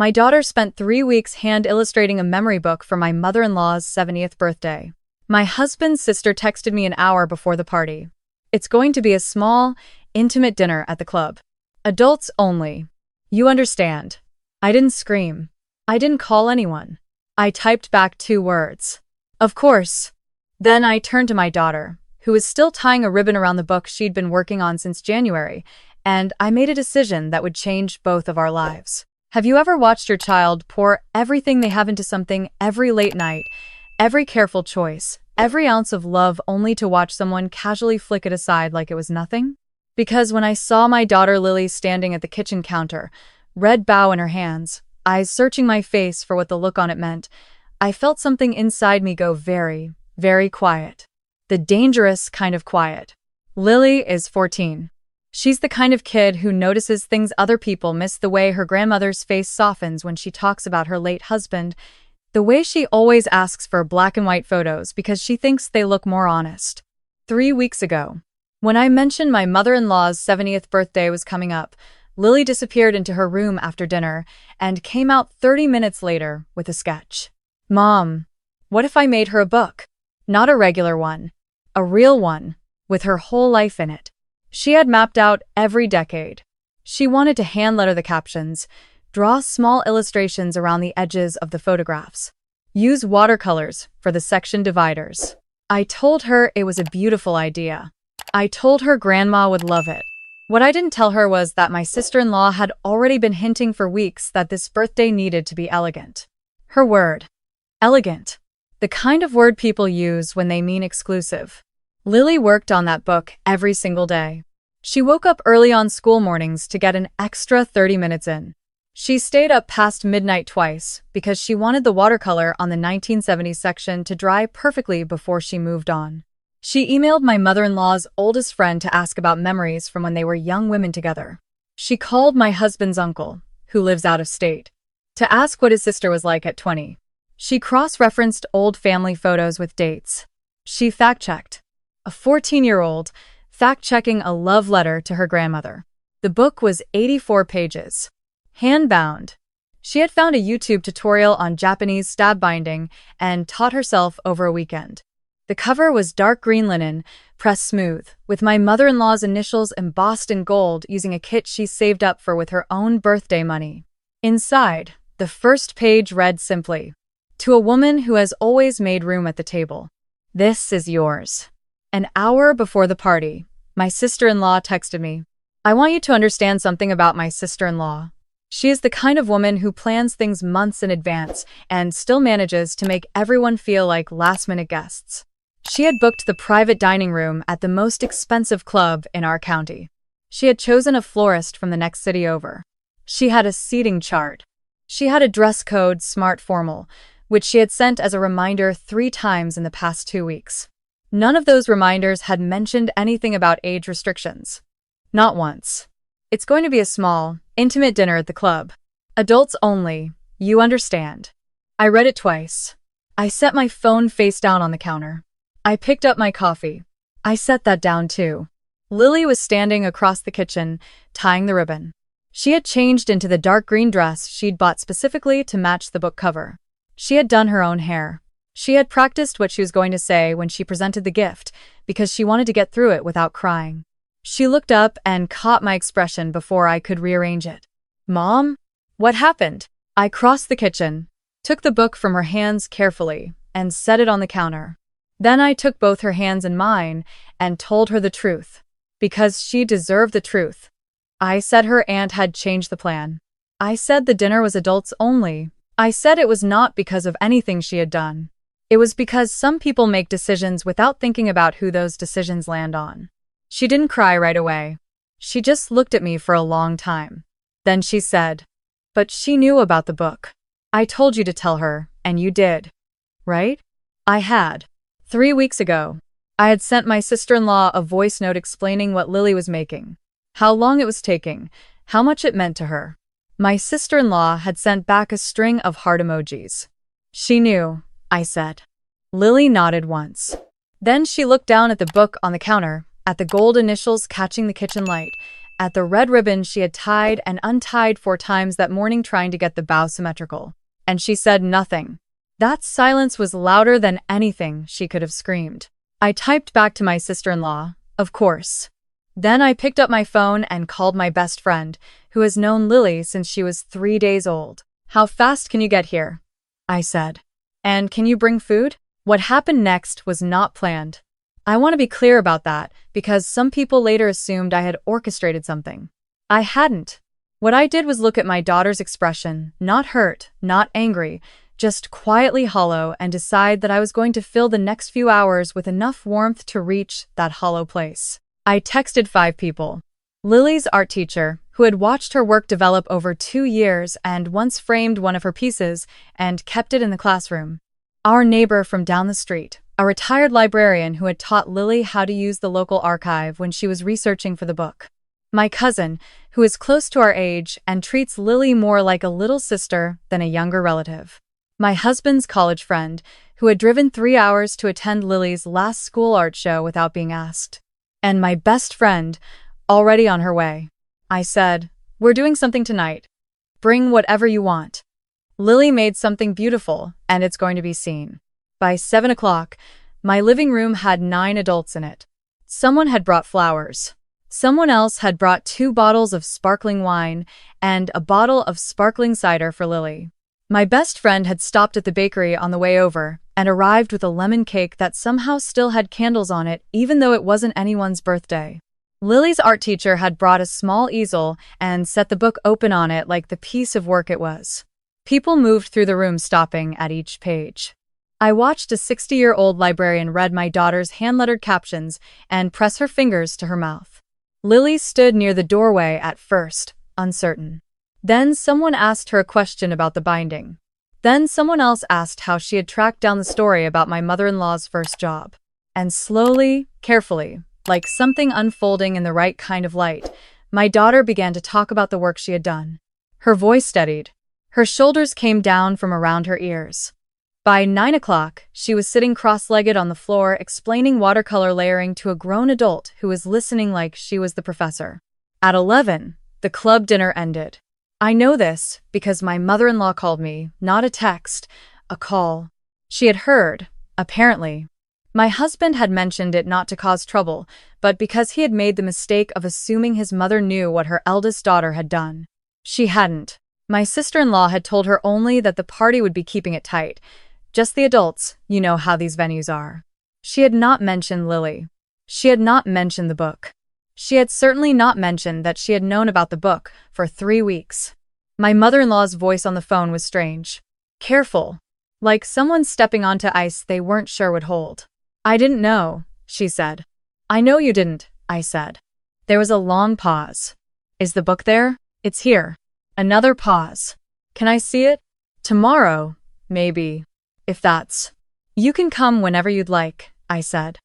My daughter spent 3 weeks hand illustrating a memory book for my mother-in-law's 70th birthday. My husband's sister texted me an hour before the party. It's going to be a small, intimate dinner at the club. Adults only. You understand. I didn't scream. I didn't call anyone. I typed back 2 words. Of course. Then I turned to my daughter, who was still tying a ribbon around the book she'd been working on since January, and I made a decision that would change both of our lives. Have you ever watched your child pour everything they have into something every late night, every careful choice, every ounce of love only to watch someone casually flick it aside like it was nothing? Because when I saw my daughter Lily standing at the kitchen counter, red bow in her hands, eyes searching my face for what the look on it meant, I felt something inside me go very, very quiet. The dangerous kind of quiet. Lily is 14. She's the kind of kid who notices things other people miss, the way her grandmother's face softens when she talks about her late husband, the way she always asks for black and white photos because she thinks they look more honest. 3 weeks ago, when I mentioned my mother-in-law's 70th birthday was coming up, Lily disappeared into her room after dinner and came out 30 minutes later with a sketch. Mom, what if I made her a book? Not a regular one, a real one, with her whole life in it. She had mapped out every decade. She wanted to hand-letter the captions, draw small illustrations around the edges of the photographs, use watercolors for the section dividers. I told her it was a beautiful idea. I told her grandma would love it. What I didn't tell her was that my sister-in-law had already been hinting for weeks that this birthday needed to be elegant. Her word. Elegant. The kind of word people use when they mean exclusive. Lily worked on that book every single day. She woke up early on school mornings to get an extra 30 minutes in. She stayed up past midnight twice because she wanted the watercolor on the 1970s section to dry perfectly before she moved on. She emailed my mother-in-law's oldest friend to ask about memories from when they were young women together. She called my husband's uncle, who lives out of state, to ask what his sister was like at 20. She cross-referenced old family photos with dates. She fact-checked. A 14-year-old, fact-checking a love letter to her grandmother. The book was 84 pages. Hand-bound. She had found a YouTube tutorial on Japanese stab binding and taught herself over a weekend. The cover was dark green linen, pressed smooth, with my mother-in-law's initials embossed in gold using a kit she saved up for with her own birthday money. Inside, the first page read simply, "To a woman who has always made room at the table. This is yours." An hour before the party, my sister-in-law texted me. I want you to understand something about my sister-in-law. She is the kind of woman who plans things months in advance and still manages to make everyone feel like last-minute guests. She had booked the private dining room at the most expensive club in our county. She had chosen a florist from the next city over. She had a seating chart. She had a dress code, smart formal, which she had sent as a reminder 3 times in the past 2 weeks. None of those reminders had mentioned anything about age restrictions. Not once. It's going to be a small, intimate dinner at the club. Adults only, you understand. I read it twice. I set my phone face down on the counter. I picked up my coffee. I set that down too. Lily was standing across the kitchen, tying the ribbon. She had changed into the dark green dress she'd bought specifically to match the book cover. She had done her own hair. She had practiced what she was going to say when she presented the gift because she wanted to get through it without crying. She looked up and caught my expression before I could rearrange it. Mom? What happened? I crossed the kitchen, took the book from her hands carefully, and set it on the counter. Then I took both her hands in mine and told her the truth. Because she deserved the truth. I said her aunt had changed the plan. I said the dinner was adults only. I said it was not because of anything she had done. It was because some people make decisions without thinking about who those decisions land on. She didn't cry right away. She just looked at me for a long time. Then she said, "But she knew about the book. I told you to tell her, and you did. Right?" I had. 3 weeks ago, I had sent my sister-in-law a voice note explaining what Lily was making, how long it was taking, how much it meant to her. My sister-in-law had sent back a string of heart emojis. She knew, I said. Lily nodded once. Then she looked down at the book on the counter, at the gold initials catching the kitchen light, at the red ribbon she had tied and untied 4 times that morning trying to get the bow symmetrical. And she said nothing. That silence was louder than anything she could have screamed. I typed back to my sister-in-law, of course. Then I picked up my phone and called my best friend, who has known Lily since she was 3 days old. How fast can you get here? I said. And can you bring food? What happened next was not planned. I want to be clear about that, because some people later assumed I had orchestrated something. I hadn't. What I did was look at my daughter's expression, not hurt, not angry, just quietly hollow, and decide that I was going to fill the next few hours with enough warmth to reach that hollow place. I texted 5 people. Lily's art teacher, who had watched her work develop over 2 years and once framed one of her pieces and kept it in the classroom. Our neighbor from down the street, a retired librarian who had taught Lily how to use the local archive when she was researching for the book. My cousin, who is close to our age and treats Lily more like a little sister than a younger relative. My husband's college friend, who had driven 3 hours to attend Lily's last school art show without being asked. And my best friend, already on her way. I said, "We're doing something tonight. Bring whatever you want. Lily made something beautiful, and it's going to be seen." By 7 o'clock, my living room had 9 adults in it. Someone had brought flowers. Someone else had brought 2 bottles of sparkling wine and a bottle of sparkling cider for Lily. My best friend had stopped at the bakery on the way over and arrived with a lemon cake that somehow still had candles on it, even though it wasn't anyone's birthday. Lily's art teacher had brought a small easel and set the book open on it like the piece of work it was. People moved through the room, stopping at each page. I watched a 60-year-old librarian read my daughter's hand-lettered captions and press her fingers to her mouth. Lily stood near the doorway at first, uncertain. Then someone asked her a question about the binding. Then someone else asked how she had tracked down the story about my mother-in-law's first job. And slowly, carefully, like something unfolding in the right kind of light, my daughter began to talk about the work she had done. Her voice steadied. Her shoulders came down from around her ears. By 9 o'clock, she was sitting cross-legged on the floor explaining watercolor layering to a grown adult who was listening like she was the professor. At 11, the club dinner ended. I know this because my mother-in-law called me, not a text, a call. She had heard, apparently. My husband had mentioned it not to cause trouble, but because he had made the mistake of assuming his mother knew what her eldest daughter had done. She hadn't. My sister-in-law had told her only that the party would be keeping it tight. Just the adults, you know how these venues are. She had not mentioned Lily. She had not mentioned the book. She had certainly not mentioned that she had known about the book for 3 weeks. My mother-in-law's voice on the phone was strange. Careful. Like someone stepping onto ice they weren't sure would hold. "I didn't know," she said. "I know you didn't," I said. There was a long pause. "Is the book there?" "It's here." Another pause. "Can I see it?" "Tomorrow, maybe. If that's..." "You can come whenever you'd like," I said.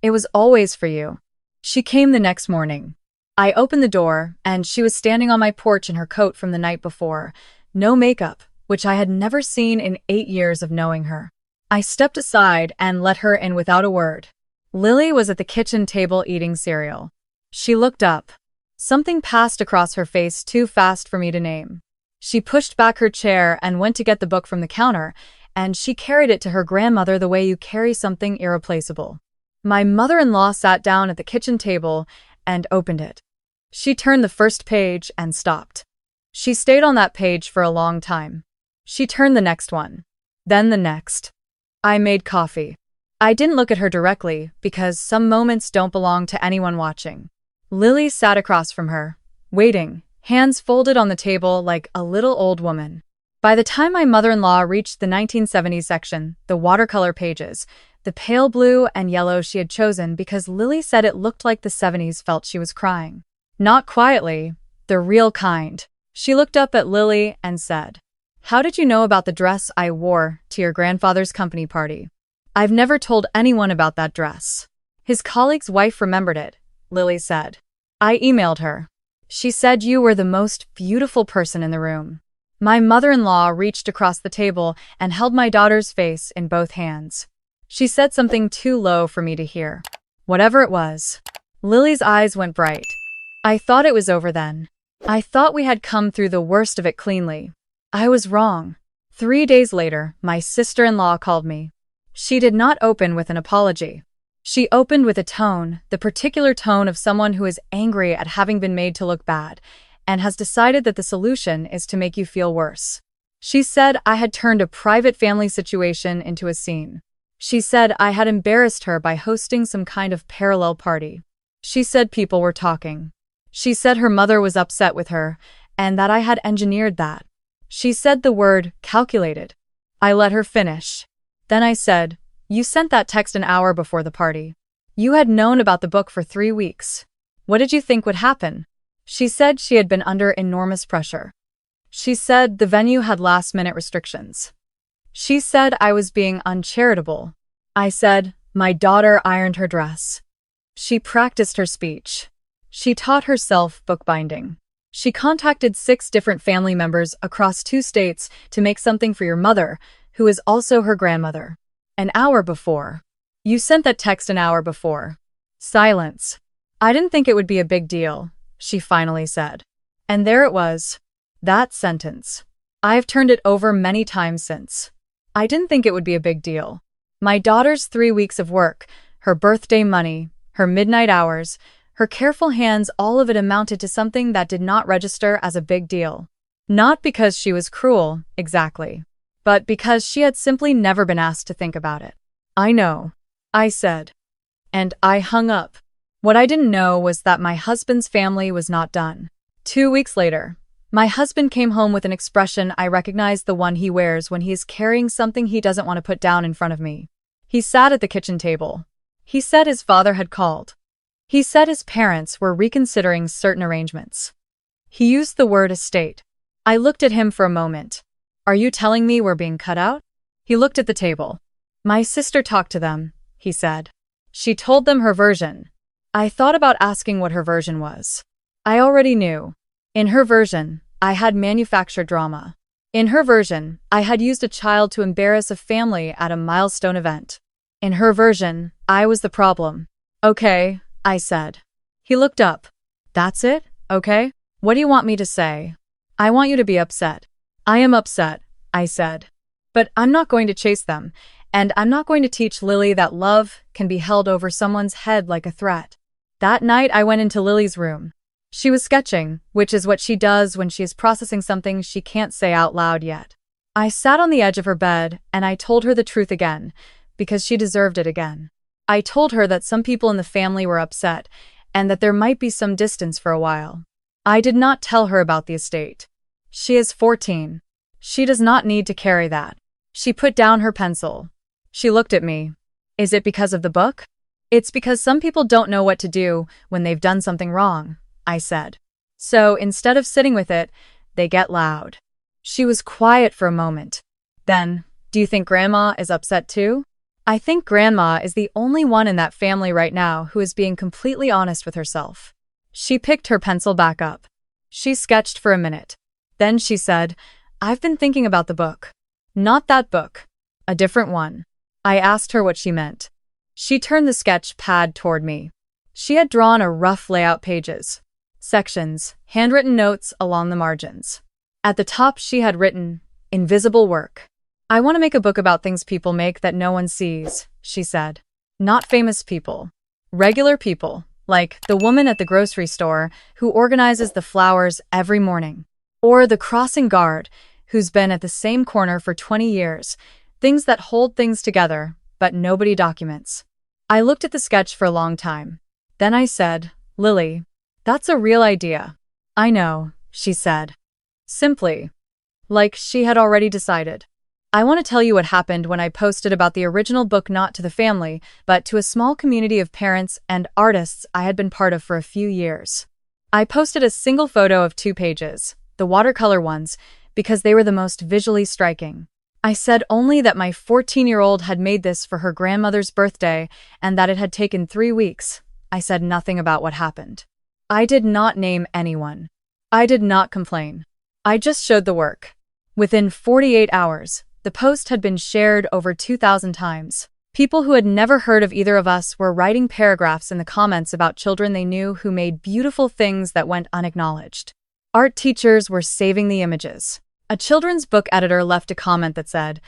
"It was always for you." She came the next morning. I opened the door, and she was standing on my porch in her coat from the night before. No makeup, which I had never seen in 8 years of knowing her. I stepped aside and let her in without a word. Lily was at the kitchen table eating cereal. She looked up. Something passed across her face too fast for me to name. She pushed back her chair and went to get the book from the counter, and she carried it to her grandmother the way you carry something irreplaceable. My mother-in-law sat down at the kitchen table and opened it. She turned the first page and stopped. She stayed on that page for a long time. She turned the next one. Then the next. I made coffee. I didn't look at her directly because some moments don't belong to anyone watching. Lily sat across from her, waiting, hands folded on the table like a little old woman. By the time my mother-in-law reached the 1970s section, the watercolor pages, the pale blue and yellow she had chosen because Lily said it looked like the 70s felt she was crying. Not quietly, the real kind. She looked up at Lily and said, "How did you know about the dress I wore to your grandfather's company party?" "I've never told anyone about that dress." "His colleague's wife remembered it," Lily said. "I emailed her. She said you were the most beautiful person in the room." My mother-in-law reached across the table and held my daughter's face in both hands. She said something too low for me to hear. Whatever it was. Lily's eyes went bright. I thought it was over then. I thought we had come through the worst of it cleanly. I was wrong. 3 days later, my sister-in-law called me. She did not open with an apology. She opened with a tone, the particular tone of someone who is angry at having been made to look bad, and has decided that the solution is to make you feel worse. She said I had turned a private family situation into a scene. She said I had embarrassed her by hosting some kind of parallel party. She said people were talking. She said her mother was upset with her, and that I had engineered that. She said the word calculated. I let her finish. Then I said, "You sent that text an hour before the party. You had known about the book for 3 weeks. What did you think would happen?" She said she had been under enormous pressure. She said the venue had last-minute restrictions. She said I was being uncharitable. I said, my daughter ironed her dress. She practiced her speech. She taught herself bookbinding. She contacted 6 different family members across 2 states to make something for your mother, who is also her grandmother. An hour before. You sent that text an hour before. Silence. I didn't think it would be a big deal, she finally said. And there it was. That sentence. I've turned it over many times since. I didn't think it would be a big deal. My daughter's 3 weeks of work, her birthday money, her midnight hours, her careful hands, all of it amounted to something that did not register as a big deal. Not because she was cruel, exactly, but because she had simply never been asked to think about it. I know, I said. And I hung up. What I didn't know was that my husband's family was not done. 2 weeks later, my husband came home with an expression I recognized, the one he wears when he is carrying something he doesn't want to put down in front of me. He sat at the kitchen table. He said his father had called. He said his parents were reconsidering certain arrangements. He used the word estate. I looked at him for a moment. Are you telling me we're being cut out? He looked at the table. My sister talked to them, he said. She told them her version. I thought about asking what her version was. I already knew. In her version, I had manufactured drama. In her version, I had used a child to embarrass a family at a milestone event. In her version, I was the problem. Okay, I said. He looked up. That's it? Okay? What do you want me to say? I want you to be upset. I am upset, I said. But I'm not going to chase them, and I'm not going to teach Lily that love can be held over someone's head like a threat. That night I went into Lily's room. She was sketching, which is what she does when she is processing something she can't say out loud yet. I sat on the edge of her bed and I told her the truth again, because she deserved it again. I told her that some people in the family were upset and that there might be some distance for a while. I did not tell her about the estate. She is 14. She does not need to carry that. She put down her pencil. She looked at me. Is it because of the book? It's because some people don't know what to do when they've done something wrong, I said. So instead of sitting with it, they get loud. She was quiet for a moment. Then, do you think Grandma is upset too? I think Grandma is the only one in that family right now who is being completely honest with herself. She picked her pencil back up. She sketched for a minute. Then she said, I've been thinking about the book. Not that book. A different one. I asked her what she meant. She turned the sketch pad toward me. She had drawn a rough layout, pages, sections, handwritten notes along the margins. At the top she had written, invisible work. I want to make a book about things people make that no one sees, she said. Not famous people. Regular people, like the woman at the grocery store who organizes the flowers every morning. Or the crossing guard who's been at the same corner for 20 years. Things that hold things together, but nobody documents. I looked at the sketch for a long time. Then I said, Lily, that's a real idea. I know, she said. Simply. Like she had already decided. I want to tell you what happened when I posted about the original book, not to the family, but to a small community of parents and artists I had been part of for a few years. I posted a single photo of 2 pages, the watercolor ones, because they were the most visually striking. I said only that my 14-year-old had made this for her grandmother's birthday and that it had taken 3 weeks. I said nothing about what happened. I did not name anyone. I did not complain. I just showed the work. Within 48 hours, the post had been shared over 2,000 times. People who had never heard of either of us were writing paragraphs in the comments about children they knew who made beautiful things that went unacknowledged. Art teachers were saving the images. A children's book editor left a comment that said,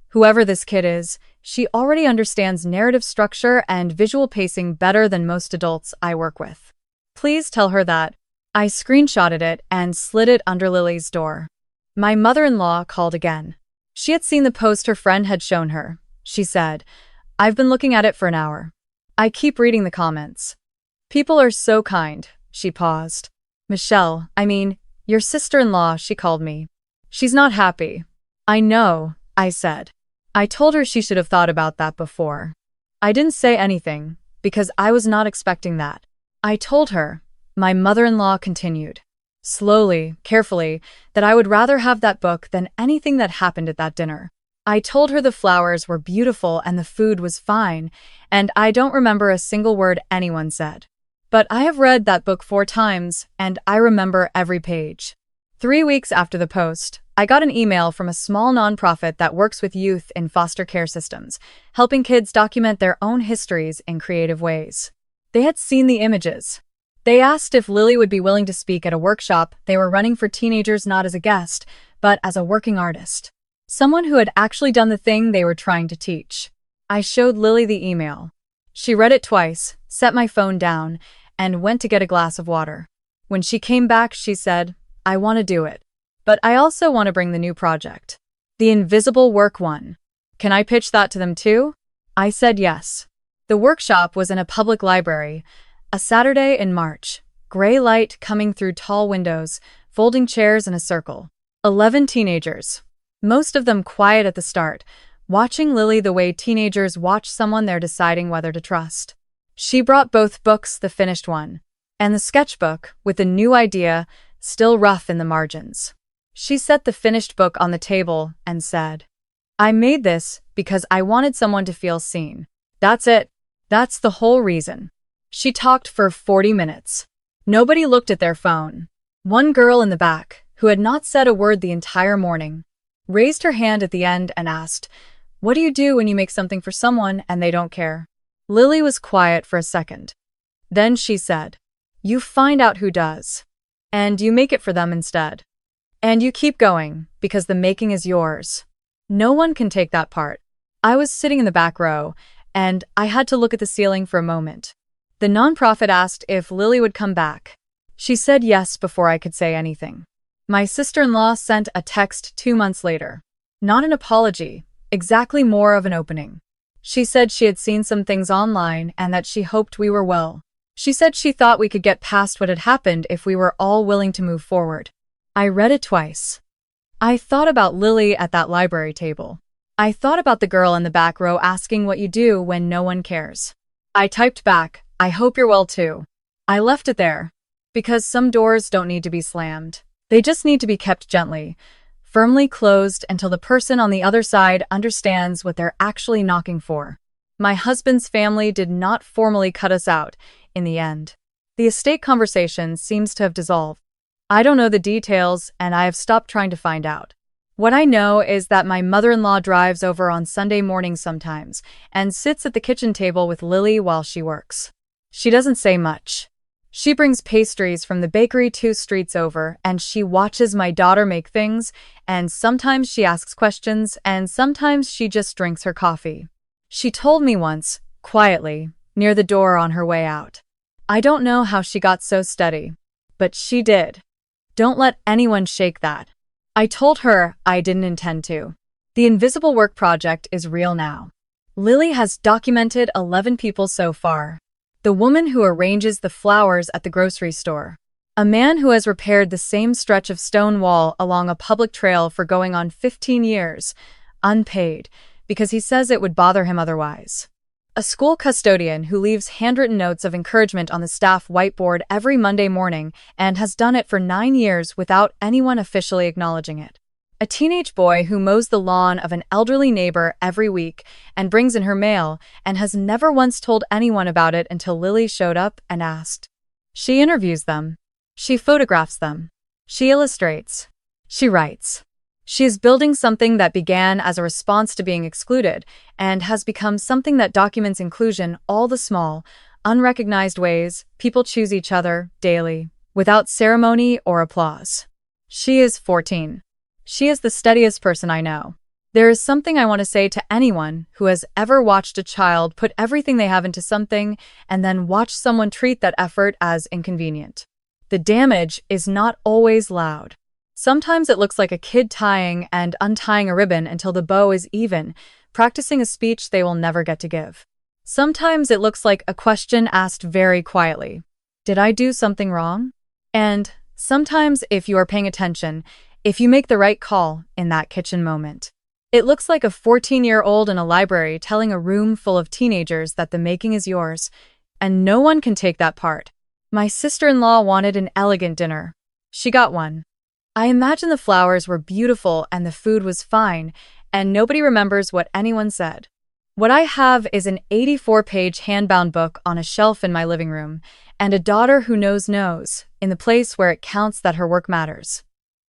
"Whoever this kid is, she already understands narrative structure and visual pacing better than most adults I work with. Please tell her that." I screenshotted it and slid it under Lily's door. My mother-in-law called again. She had seen the post her friend had shown her. She said, "I've been looking at it for an hour. I keep reading the comments. People are so kind." She paused. "Michelle, your sister-in-law," she called me. "She's not happy." "I know," I said. I told her she should have thought about that before. I didn't say anything, because I was not expecting that. I told her, my mother-in-law continued, slowly, carefully, that I would rather have that book than anything that happened at that dinner. I told her the flowers were beautiful and the food was fine, and I don't remember a single word anyone said. But I have read that book 4 times, and I remember every page. 3 weeks after the post, I got an email from a small nonprofit that works with youth in foster care systems, helping kids document their own histories in creative ways. They had seen the images. They asked if Lily would be willing to speak at a workshop they were running for teenagers, not as a guest, but as a working artist. Someone who had actually done the thing they were trying to teach. I showed Lily the email. She read it twice, set my phone down, and went to get a glass of water. When she came back, she said, "I want to do it. But I also want to bring the new project. The invisible work one. Can I pitch that to them too?" I said yes. The workshop was in a public library, a Saturday in March. Gray light coming through tall windows, folding chairs in a circle. 11 teenagers. Most of them quiet at the start, watching Lily the way teenagers watch someone they're deciding whether to trust. She brought both books, the finished one, and the sketchbook, with the new idea, still rough in the margins. She set the finished book on the table and said, "I made this because I wanted someone to feel seen. That's it. That's the whole reason." She talked for 40 minutes. Nobody looked at their phone. One girl in the back, who had not said a word the entire morning, raised her hand at the end and asked, "What do you do when you make something for someone and they don't care?" Lily was quiet for a second. Then she said, "You find out who does. And you make it for them instead. And you keep going, because the making is yours. No one can take that part." I was sitting in the back row, and I had to look at the ceiling for a moment. The nonprofit asked if Lily would come back. She said yes before I could say anything. My sister-in-law sent a text 2 months later. Not an apology, exactly more of an opening. She said she had seen some things online and that she hoped we were well. She said she thought we could get past what had happened if we were all willing to move forward. I read it twice. I thought about Lily at that library table. I thought about the girl in the back row asking what you do when no one cares. I typed back, "I hope you're well too." I left it there. Because some doors don't need to be slammed. They just need to be kept gently, firmly closed until the person on the other side understands what they're actually knocking for. My husband's family did not formally cut us out, in the end. The estate conversation seems to have dissolved. I don't know the details, and I have stopped trying to find out. What I know is that my mother-in-law drives over on Sunday mornings sometimes, and sits at the kitchen table with Lily while she works. She doesn't say much. She brings pastries from the bakery 2 streets over, and she watches my daughter make things, and sometimes she asks questions, and sometimes she just drinks her coffee. She told me once, quietly, near the door on her way out. I don't know how she got so steady, but she did. Don't let anyone shake that. I told her I didn't intend to. The invisible work project is real now. Lily has documented 11 people so far. The woman who arranges the flowers at the grocery store. A man who has repaired the same stretch of stone wall along a public trail for going on 15 years, unpaid, because he says it would bother him otherwise. A school custodian who leaves handwritten notes of encouragement on the staff whiteboard every Monday morning and has done it for 9 years without anyone officially acknowledging it. A teenage boy who mows the lawn of an elderly neighbor every week and brings in her mail and has never once told anyone about it until Lily showed up and asked. She interviews them. She photographs them. She illustrates. She writes. She is building something that began as a response to being excluded and has become something that documents inclusion, all the small, unrecognized ways people choose each other daily, without ceremony or applause. She is 14. She is the steadiest person I know. There is something I want to say to anyone who has ever watched a child put everything they have into something and then watch someone treat that effort as inconvenient. The damage is not always loud. Sometimes it looks like a kid tying and untying a ribbon until the bow is even, practicing a speech they will never get to give. Sometimes it looks like a question asked very quietly. Did I do something wrong? And sometimes, if you are paying attention, if you make the right call in that kitchen moment, it looks like a 14-year-old in a library telling a room full of teenagers that the making is yours, and no one can take that part. My sister-in-law wanted an elegant dinner. She got one. I imagine the flowers were beautiful and the food was fine, and nobody remembers what anyone said. What I have is an 84-page hand-bound book on a shelf in my living room, and a daughter who knows in the place where it counts that her work matters.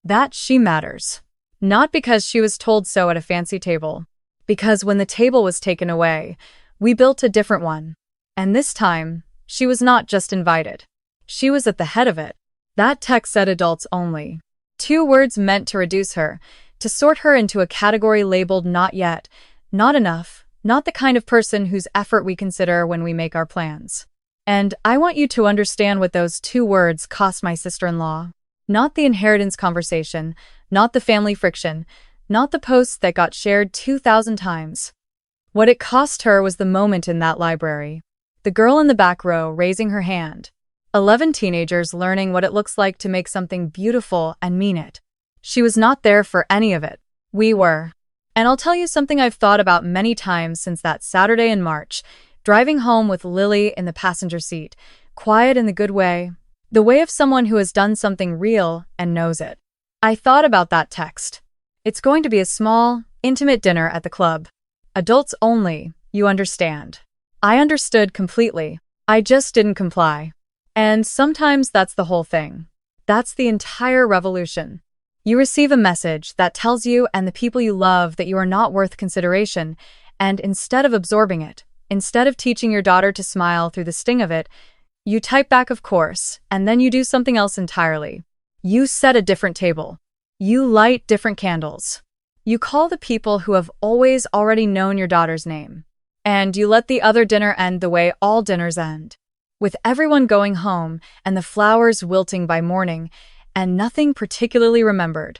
That she matters. Not because she was told so at a fancy table. Because when the table was taken away, we built a different one. And this time, she was not just invited. She was at the head of it. That text said adults only. 2 words meant to reduce her, to sort her into a category labeled not yet, not enough, not the kind of person whose effort we consider when we make our plans. And I want you to understand what those 2 words cost my sister-in-law. Not the inheritance conversation, not the family friction, not the posts that got shared 2,000 times. What it cost her was the moment in that library. The girl in the back row raising her hand. 11 teenagers learning what it looks like to make something beautiful and mean it. She was not there for any of it. We were. And I'll tell you something I've thought about many times since that Saturday in March, driving home with Lily in the passenger seat, quiet in the good way, the way of someone who has done something real and knows it. I thought about that text. It's going to be a small, intimate dinner at the club. Adults only, you understand. I understood completely. I just didn't comply. And sometimes that's the whole thing. That's the entire revolution. You receive a message that tells you and the people you love that you are not worth consideration, and instead of absorbing it, instead of teaching your daughter to smile through the sting of it, you type back of course, and then you do something else entirely. You set a different table. You light different candles. You call the people who have always already known your daughter's name. And you let the other dinner end the way all dinners end. With everyone going home and the flowers wilting by morning and nothing particularly remembered.